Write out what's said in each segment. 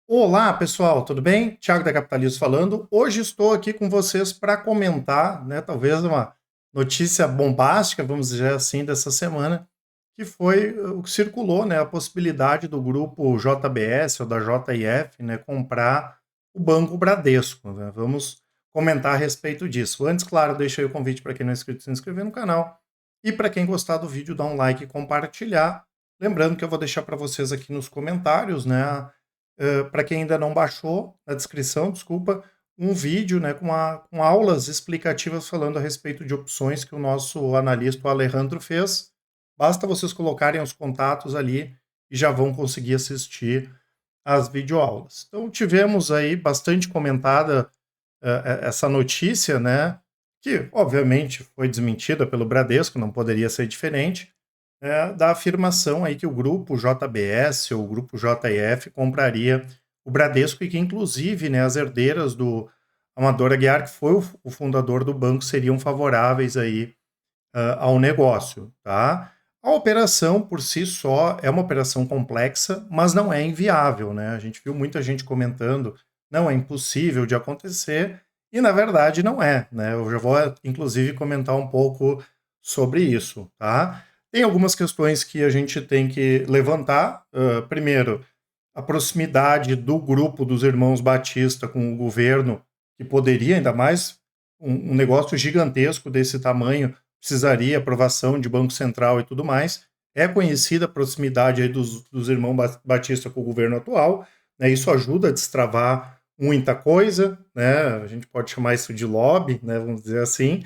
Olá, pessoal, tudo bem? Thiago da Capitalismo falando. Hoje estou aqui com vocês para comentar, né, talvez uma notícia bombástica, vamos dizer assim, dessa semana, que foi o que circulou, né, a possibilidade do grupo JBS ou da JIF, né, comprar o Banco Bradesco, né? Vamos comentar a respeito disso. Antes, claro, deixei o convite para quem não é inscrito se inscrever no canal e para quem gostar do vídeo, dar um like e compartilhar. Lembrando que eu vou deixar para vocês aqui nos comentários, né, para quem ainda não baixou, na descrição, desculpa, um vídeo, né, com aulas explicativas falando a respeito de opções que o nosso analista, o Alejandro, fez. Basta vocês colocarem os contatos ali e já vão conseguir assistir às videoaulas. Então, tivemos aí bastante comentada essa notícia, né, que obviamente foi desmentida pelo Bradesco, não poderia ser diferente, da afirmação aí que o grupo JBS ou o grupo JF compraria o Bradesco e que, inclusive, né, as herdeiras do Amador Aguiar, que foi o fundador do banco, seriam favoráveis aí ao negócio, tá? A operação por si só é uma operação complexa, mas não é inviável, né? A gente viu muita gente comentando, não é impossível de acontecer, e na verdade não é, né? Eu já vou, inclusive, comentar um pouco sobre isso, tá? Tem algumas questões que a gente tem que levantar. Primeiro, a proximidade do grupo dos irmãos Batista com o governo, que poderia, ainda mais um negócio gigantesco desse tamanho, precisaria aprovação de Banco Central e tudo mais. É conhecida a proximidade aí dos irmãos Batista com o governo atual, né? Isso ajuda a destravar muita coisa, né? A gente pode chamar isso de lobby, né? Vamos dizer assim.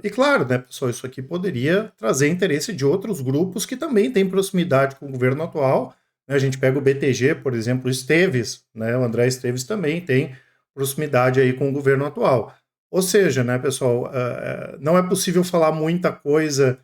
E claro, né, pessoal, isso aqui poderia trazer interesse de outros grupos que também têm proximidade com o governo atual, né? A gente pega o BTG, por exemplo, o Esteves, né? O André Esteves também tem proximidade aí com o governo atual. Ou seja, né, pessoal, não é possível falar muita coisa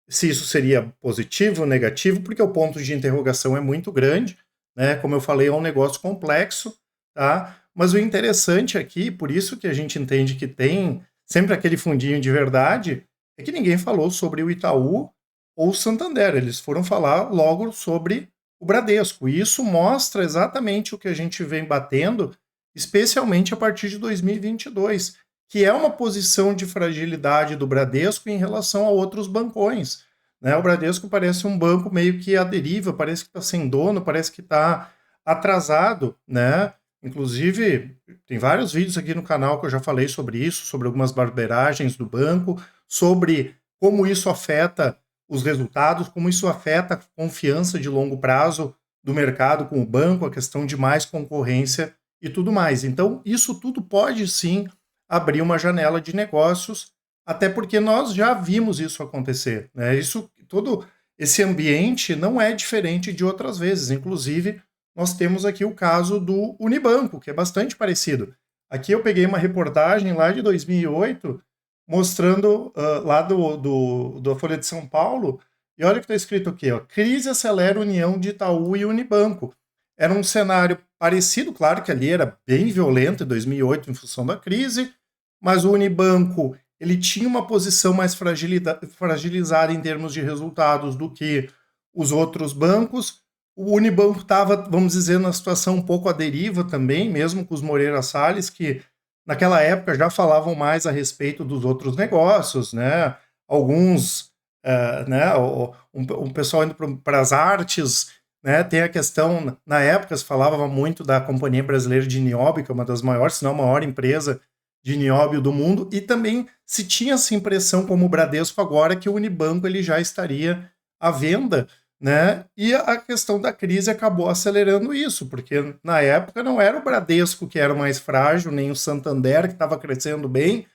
se isso seria positivo ou negativo, porque o ponto de interrogação é muito grande, né? Como eu falei, é um negócio complexo, tá? Mas o interessante aqui, por isso que a gente entende que tem sempre aquele fundinho de verdade, é que ninguém falou sobre o Itaú ou o Santander. Eles foram falar logo sobre o Bradesco. E isso mostra exatamente o que a gente vem batendo, especialmente a partir de 2022, que é uma posição de fragilidade do Bradesco em relação a outros bancões, né? O Bradesco parece um banco meio que à deriva, parece que está sem dono, parece que está atrasado, né? Inclusive, tem vários vídeos aqui no canal que eu já falei sobre isso, sobre algumas barberagens do banco, sobre como isso afeta os resultados, como isso afeta a confiança de longo prazo do mercado com o banco, a questão de mais concorrência e tudo mais. Então, isso tudo pode sim abrir uma janela de negócios, até porque nós já vimos isso acontecer, né? Isso, todo esse ambiente não é diferente de outras vezes. Inclusive, nós temos aqui o caso do Unibanco, que é bastante parecido. Aqui eu peguei uma reportagem lá de 2008, mostrando lá da Folha de São Paulo, e olha o que está escrito aqui, ó, crise acelera a união de Itaú e Unibanco. Era um cenário parecido, claro que ali era bem violento em 2008 em função da crise, mas o Unibanco ele tinha uma posição mais fragilizada em termos de resultados do que os outros bancos. O Unibanco estava, vamos dizer, na situação um pouco à deriva também, mesmo com os Moreira Salles, que naquela época já falavam mais a respeito dos outros negócios, né? Alguns, né? Um pessoal indo para as artes, né? Tem a questão, na época se falava muito da Companhia Brasileira de Nióbio, que é uma das maiores, se não a maior empresa de nióbio do mundo, e também se tinha essa impressão, como o Bradesco agora, que o Unibanco ele já estaria à venda, né? E a questão da crise acabou acelerando isso, porque na época não era o Bradesco que era o mais frágil, nem o Santander que estava crescendo bem,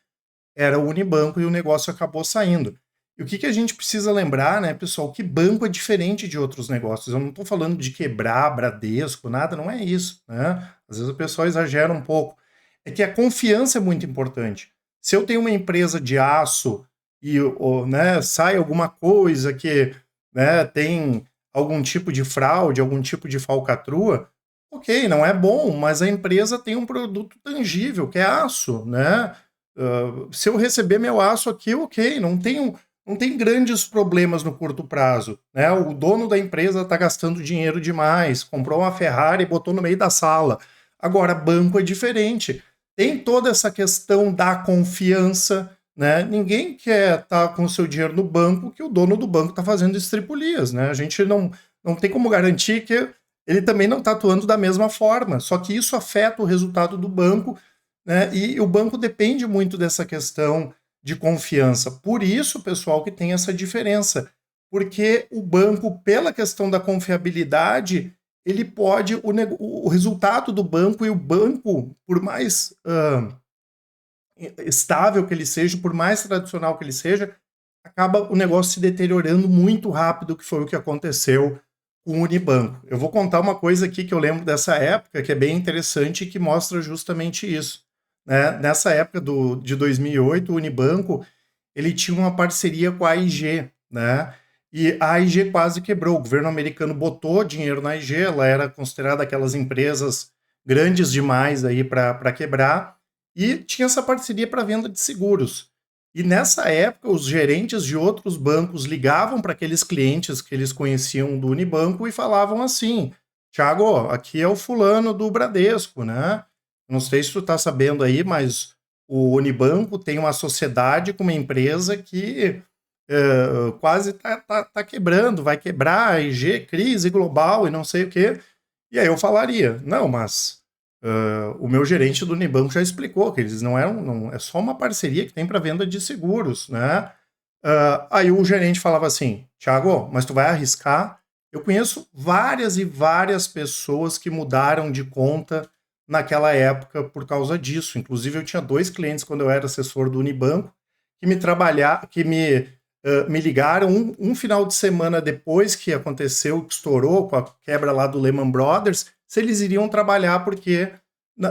era o Unibanco e o negócio acabou saindo. E o que a gente precisa lembrar, né, pessoal, que banco é diferente de outros negócios. Eu não estou falando de quebrar Bradesco, nada, não é isso, né? Às vezes o pessoal exagera um pouco. É que a confiança é muito importante. Se eu tenho uma empresa de aço e né, sai alguma coisa que, né, tem algum tipo de fraude, algum tipo de falcatrua, ok, não é bom, mas a empresa tem um produto tangível, que é aço, né? Se eu receber meu aço aqui, ok, não tem grandes problemas no curto prazo, né? O dono da empresa está gastando dinheiro demais, comprou uma Ferrari e botou no meio da sala. Agora, banco é diferente. Tem toda essa questão da confiança, né? Ninguém quer estar com o seu dinheiro no banco que o dono do banco está fazendo estripulias, né? A gente não tem como garantir que ele também não está atuando da mesma forma. Só que isso afeta o resultado do banco, né? E o banco depende muito dessa questão de confiança. Por isso, pessoal, que tem essa diferença. Porque o banco, pela questão da confiabilidade, ele pode, o resultado do banco e o banco, por mais estável que ele seja, por mais tradicional que ele seja, acaba o negócio se deteriorando muito rápido, que foi o que aconteceu com o Unibanco. Eu vou contar uma coisa aqui que eu lembro dessa época, que é bem interessante e que mostra justamente isso. Né? Nessa época de 2008, o Unibanco ele tinha uma parceria com a AIG, né? E a AIG quase quebrou. O governo americano botou dinheiro na AIG, ela era considerada aquelas empresas grandes demais aí para quebrar, e tinha essa parceria para venda de seguros. E nessa época, os gerentes de outros bancos ligavam para aqueles clientes que eles conheciam do Unibanco e falavam assim: Thiago, aqui é o fulano do Bradesco, né? Não sei se tu está sabendo aí, mas o Unibanco tem uma sociedade com uma empresa que quase tá quebrando, vai quebrar, a IG, crise global e não sei o quê. E aí eu falaria, não, mas o meu gerente do Unibanco já explicou que eles não eram, não, é só uma parceria que tem para venda de seguros, né? Aí o gerente falava assim, Thiago, mas tu vai arriscar? Eu conheço várias e várias pessoas que mudaram de conta naquela época por causa disso. Inclusive, eu tinha 2 clientes quando eu era assessor do Unibanco que me ligaram um final de semana depois que aconteceu, que estourou com a quebra lá do Lehman Brothers, se eles iriam trabalhar porque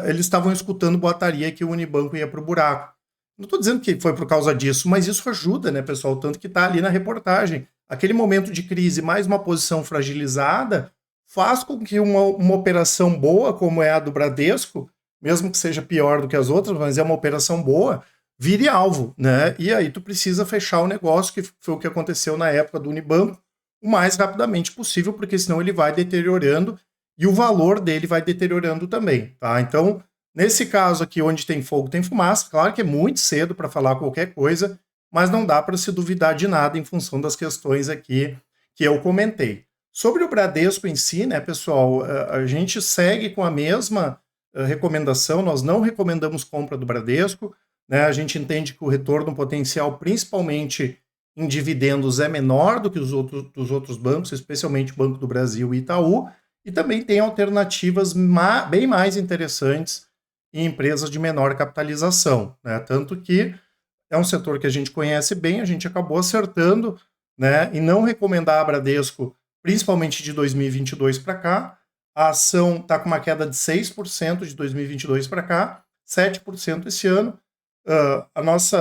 eles estavam escutando boataria que o Unibanco ia para o buraco. Não estou dizendo que foi por causa disso, mas isso ajuda, né, pessoal? Tanto que está ali na reportagem. Aquele momento de crise mais uma posição fragilizada faz com que uma operação boa, como é a do Bradesco, mesmo que seja pior do que as outras, mas é uma operação boa, vire alvo, né? E aí tu precisa fechar o negócio, que foi o que aconteceu na época do Unibanco, o mais rapidamente possível, porque senão ele vai deteriorando e o valor dele vai deteriorando também, tá? Então, nesse caso aqui, onde tem fogo, tem fumaça, claro que é muito cedo para falar qualquer coisa, mas não dá para se duvidar de nada em função das questões aqui que eu comentei. Sobre o Bradesco em si, né, pessoal, a gente segue com a mesma recomendação, nós não recomendamos compra do Bradesco, né, a gente entende que o retorno potencial, principalmente em dividendos, é menor do que os dos outros bancos, especialmente o Banco do Brasil e Itaú, e também tem alternativas bem mais interessantes em empresas de menor capitalização, né, tanto que é um setor que a gente conhece bem, a gente acabou acertando, né, e não recomendar a Bradesco, principalmente de 2022 para cá. A ação está com uma queda de 6% de 2022 para cá, 7% esse ano. As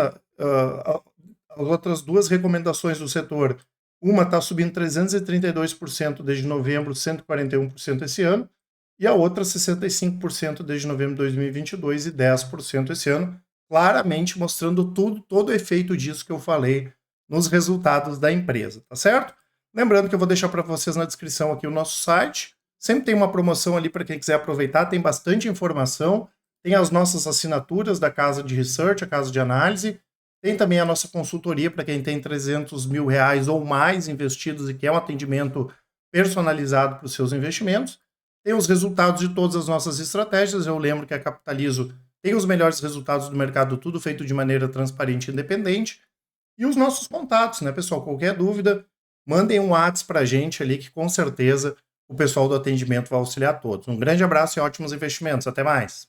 outras 2 recomendações do setor, uma está subindo 332% desde novembro, 141% esse ano, e a outra 65% desde novembro de 2022 e 10% esse ano, claramente mostrando todo o efeito disso que eu falei nos resultados da empresa, tá certo? Lembrando que eu vou deixar para vocês na descrição aqui o nosso site, sempre tem uma promoção ali para quem quiser aproveitar, tem bastante informação, tem as nossas assinaturas da casa de research, a casa de análise, tem também a nossa consultoria para quem tem 300 mil reais ou mais investidos e quer um atendimento personalizado para os seus investimentos, tem os resultados de todas as nossas estratégias, eu lembro que a Capitalizo tem os melhores resultados do mercado, tudo feito de maneira transparente e independente. E os nossos contatos, né, pessoal? Qualquer dúvida, mandem um WhatsApp para a gente ali, que com certeza o pessoal do atendimento vai auxiliar todos. Um grande abraço e ótimos investimentos. Até mais!